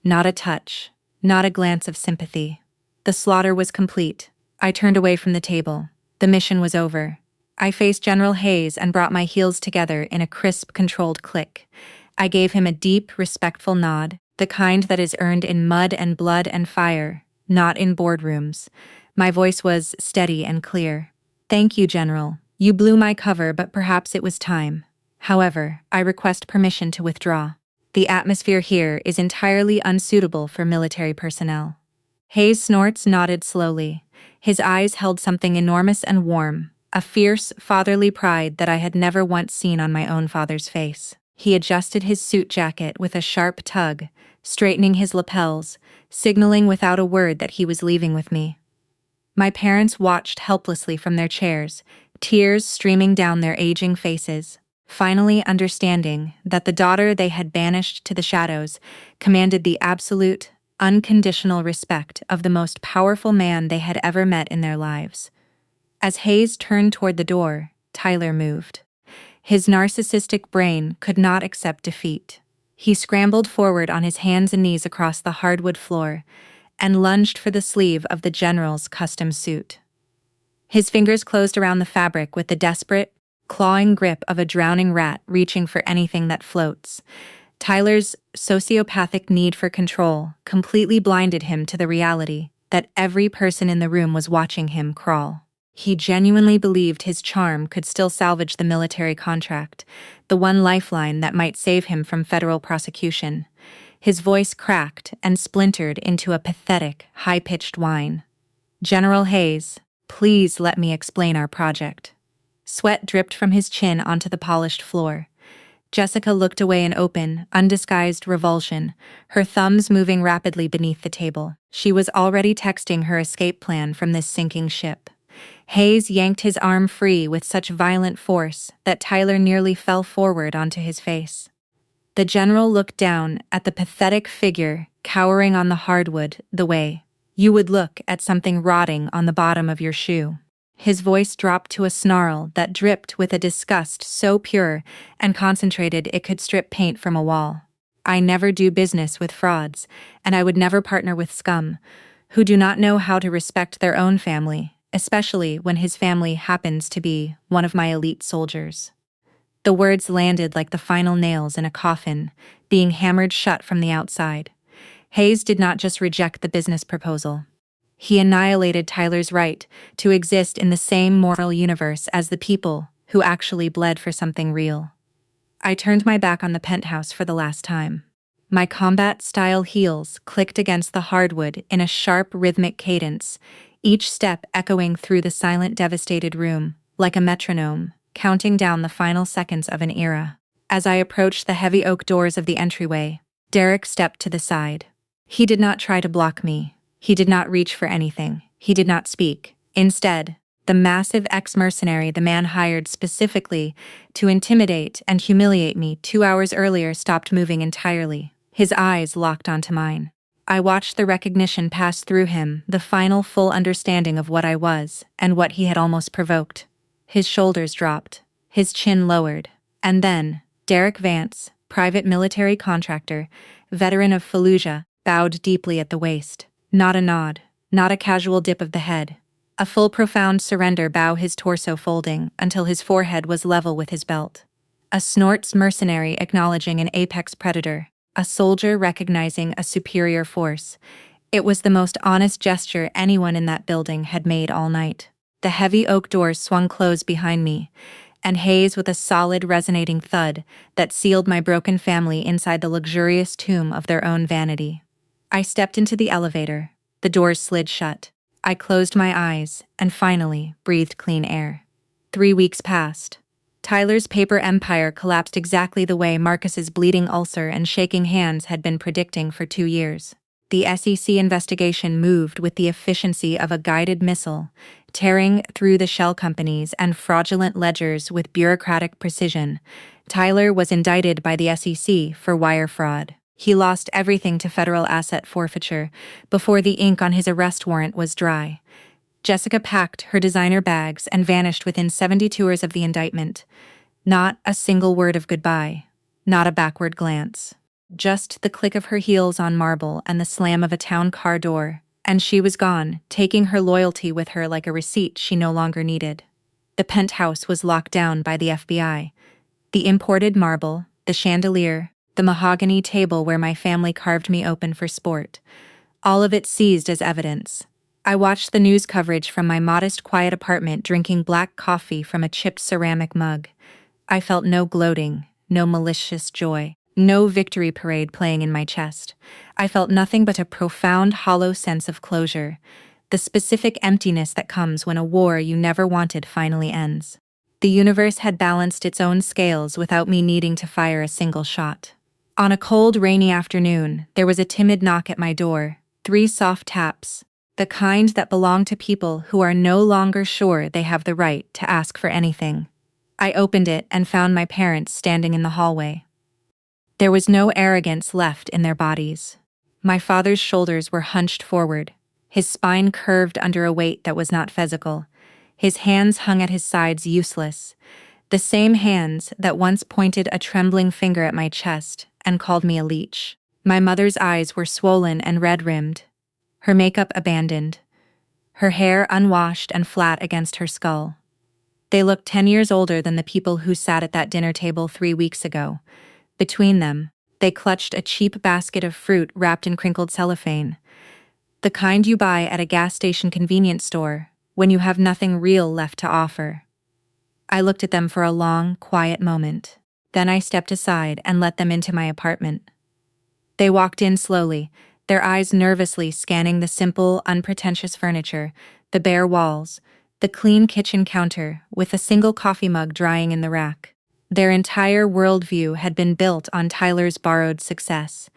not a touch, not a glance of sympathy. The slaughter was complete. I turned away from the table. The mission was over. I faced General Hayes and brought my heels together in a crisp, controlled click. I gave him a deep, respectful nod, the kind that is earned in mud and blood and fire, not in boardrooms. My voice was steady and clear. "Thank you, General. You blew my cover, but perhaps it was time. However, I request permission to withdraw. The atmosphere here is entirely unsuitable for military personnel." Hayes' snorts nodded slowly. His eyes held something enormous and warm, a fierce, fatherly pride that I had never once seen on my own father's face. He adjusted his suit jacket with a sharp tug, straightening his lapels, signaling without a word that he was leaving with me. My parents watched helplessly from their chairs, tears streaming down their aging faces, finally understanding that the daughter they had banished to the shadows commanded the absolute, unconditional respect of the most powerful man they had ever met in their lives. As Hayes turned toward the door, Tyler moved. His narcissistic brain could not accept defeat. He scrambled forward on his hands and knees across the hardwood floor and lunged for the sleeve of the general's custom suit. His fingers closed around the fabric with the desperate, clawing grip of a drowning rat reaching for anything that floats. Tyler's sociopathic need for control completely blinded him to the reality that every person in the room was watching him crawl. He genuinely believed his charm could still salvage the military contract, the one lifeline that might save him from federal prosecution. His voice cracked and splintered into a pathetic, high-pitched whine. "General Hayes, please let me explain our project." Sweat dripped from his chin onto the polished floor. Jessica looked away in open, undisguised revulsion, her thumbs moving rapidly beneath the table. She was already texting her escape plan from this sinking ship. Hayes yanked his arm free with such violent force that Tyler nearly fell forward onto his face. The general looked down at the pathetic figure cowering on the hardwood the way you would look at something rotting on the bottom of your shoe. His voice dropped to a snarl that dripped with a disgust so pure and concentrated it could strip paint from a wall. I never do business with frauds, and I would never partner with scum, who do not know how to respect their own family, especially when his family happens to be one of my elite soldiers. The words landed like the final nails in a coffin, being hammered shut from the outside. Hayes did not just reject the business proposal. He annihilated Tyler's right to exist in the same moral universe as the people who actually bled for something real. I turned my back on the penthouse for the last time. My combat-style heels clicked against the hardwood in a sharp rhythmic cadence, each step echoing through the silent, devastated room, like a metronome, counting down the final seconds of an era. As I approached the heavy oak doors of the entryway, Derek stepped to the side. He did not try to block me. He did not reach for anything. He did not speak. Instead, the massive ex-mercenary the man hired specifically to intimidate and humiliate me 2 hours earlier stopped moving entirely. His eyes locked onto mine. I watched the recognition pass through him, the final full understanding of what I was and what he had almost provoked. His shoulders dropped. His chin lowered. And then, Derek Vance, private military contractor, veteran of Fallujah, bowed deeply at the waist. Not a nod, not a casual dip of the head. A full profound surrender bow, his torso folding until his forehead was level with his belt. A snort's mercenary acknowledging an apex predator, a soldier recognizing a superior force. It was the most honest gesture anyone in that building had made all night. The heavy oak doors swung closed behind me, and Hayes with a solid resonating thud that sealed my broken family inside the luxurious tomb of their own vanity. I stepped into the elevator. The doors slid shut. I closed my eyes and finally breathed clean air. 3 weeks passed. Tyler's paper empire collapsed exactly the way Marcus's bleeding ulcer and shaking hands had been predicting for 2 years. The SEC investigation moved with the efficiency of a guided missile, tearing through the shell companies and fraudulent ledgers with bureaucratic precision. Tyler was indicted by the SEC for wire fraud. He lost everything to federal asset forfeiture before the ink on his arrest warrant was dry. Jessica packed her designer bags and vanished within 72 hours of the indictment. Not a single word of goodbye. Not a backward glance. Just the click of her heels on marble and the slam of a town car door, and she was gone, taking her loyalty with her like a receipt she no longer needed. The penthouse was locked down by the FBI. The imported marble, the chandelier, the mahogany table where my family carved me open for sport. All of it seized as evidence. I watched the news coverage from my modest, quiet apartment, drinking black coffee from a chipped ceramic mug. I felt no gloating, no malicious joy, no victory parade playing in my chest. I felt nothing but a profound, hollow sense of closure, the specific emptiness that comes when a war you never wanted finally ends. The universe had balanced its own scales without me needing to fire a single shot. On a cold, rainy afternoon, there was a timid knock at my door, 3 soft taps, the kind that belong to people who are no longer sure they have the right to ask for anything. I opened it and found my parents standing in the hallway. There was no arrogance left in their bodies. My father's shoulders were hunched forward, his spine curved under a weight that was not physical. His hands hung at his sides, useless, the same hands that once pointed a trembling finger at my chest and called me a leech. My mother's eyes were swollen and red-rimmed, her makeup abandoned, her hair unwashed and flat against her skull. They looked 10 years older than the people who sat at that dinner table 3 weeks ago. Between them, they clutched a cheap basket of fruit wrapped in crinkled cellophane, the kind you buy at a gas station convenience store when you have nothing real left to offer. I looked at them for a long, quiet moment. Then I stepped aside and let them into my apartment. They walked in slowly, their eyes nervously scanning the simple, unpretentious furniture, the bare walls, the clean kitchen counter with a single coffee mug drying in the rack. Their entire worldview had been built on Tyler's borrowed success.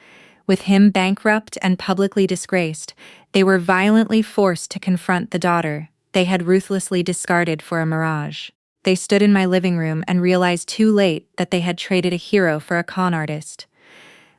With him bankrupt and publicly disgraced, they were violently forced to confront the daughter they had ruthlessly discarded for a mirage. They stood in my living room and realized too late that they had traded a hero for a con artist.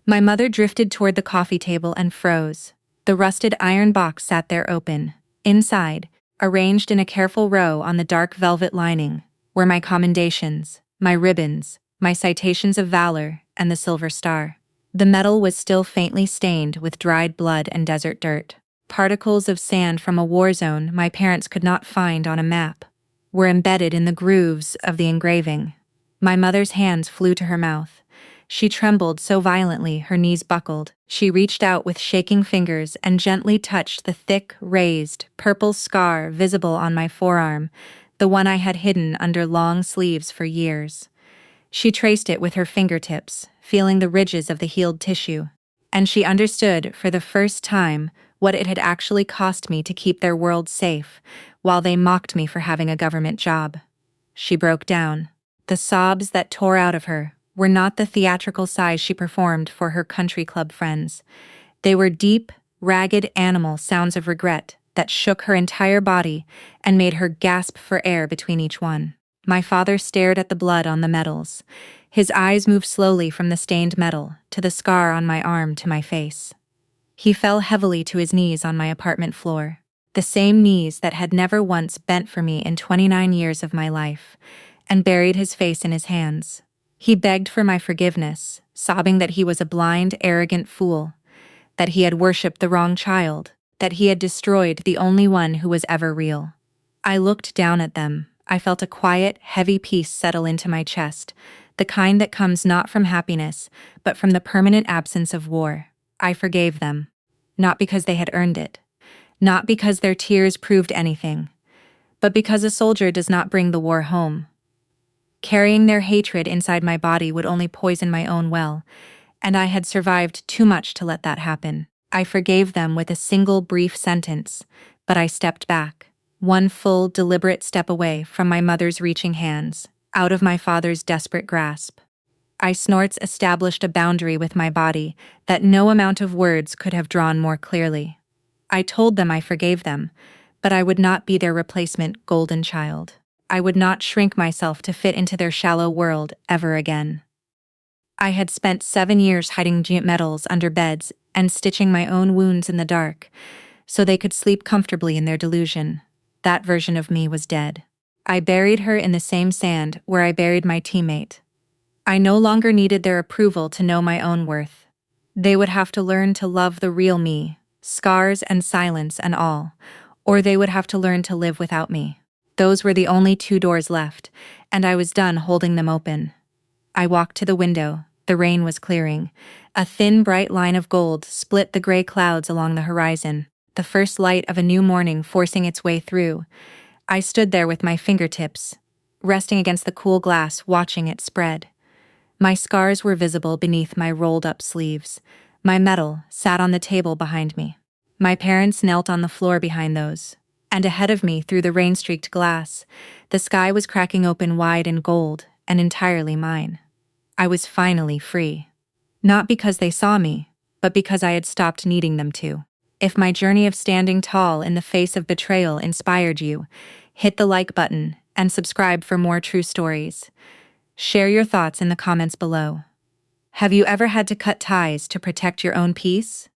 My mother drifted toward the coffee table and froze. The rusted iron box sat there open. Inside, Arranged in a careful row on the dark velvet lining were my commendations, my ribbons, my citations of valor, and the silver star. The metal was still faintly stained with dried blood and desert dirt. Particles of sand from a war zone my parents could not find on a map were embedded in the grooves of the engraving. My mother's hands flew to her mouth. She trembled so violently her knees buckled. She reached out with shaking fingers and gently touched the thick, raised, purple scar visible on my forearm, the one I had hidden under long sleeves for years. She traced it with her fingertips, feeling the ridges of the healed tissue. And she understood, for the first time, what it had actually cost me to keep their world safe, while they mocked me for having a government job. She broke down. The sobs that tore out of her were not the theatrical sighs she performed for her country club friends. They were deep, ragged animal sounds of regret that shook her entire body and made her gasp for air between each one. My father stared at the blood on the metals. His eyes moved slowly from the stained metal to the scar on my arm to my face. He fell heavily to his knees on my apartment floor, the same knees that had never once bent for me in 29 years of my life, and buried his face in his hands. He begged for my forgiveness, sobbing that he was a blind, arrogant fool, that he had worshipped the wrong child, that he had destroyed the only one who was ever real. I looked down at them. I felt a quiet, heavy peace settle into my chest, the kind that comes not from happiness, but from the permanent absence of war. I forgave them. Not because they had earned it. Not because their tears proved anything. But because a soldier does not bring the war home. Carrying their hatred inside my body would only poison my own well, and I had survived too much to let that happen. I forgave them with a single brief sentence, but I stepped back, one full, deliberate step away from my mother's reaching hands, out of my father's desperate grasp. I snorts established a boundary with my body that no amount of words could have drawn more clearly. I told them I forgave them, but I would not be their replacement golden child. I would not shrink myself to fit into their shallow world ever again. I had spent 7 years hiding medals under beds and stitching my own wounds in the dark, so they could sleep comfortably in their delusion. That version of me was dead. I buried her in the same sand where I buried my teammate. I no longer needed their approval to know my own worth. They would have to learn to love the real me, scars and silence and all, or they would have to learn to live without me. Those were the only 2 doors left, and I was done holding them open. I walked to the window. The rain was clearing. A thin, bright line of gold split the gray clouds along the horizon, the first light of a new morning forcing its way through. I stood there with my fingertips, resting against the cool glass, watching it spread. My scars were visible beneath my rolled-up sleeves. My medal sat on the table behind me. My parents knelt on the floor behind those. And ahead of me, through the rain-streaked glass, the sky was cracking open wide in gold and entirely mine. I was finally free. Not because they saw me, but because I had stopped needing them to. If my journey of standing tall in the face of betrayal inspired you, hit the like button and subscribe for more true stories. Share your thoughts in the comments below. Have you ever had to cut ties to protect your own peace?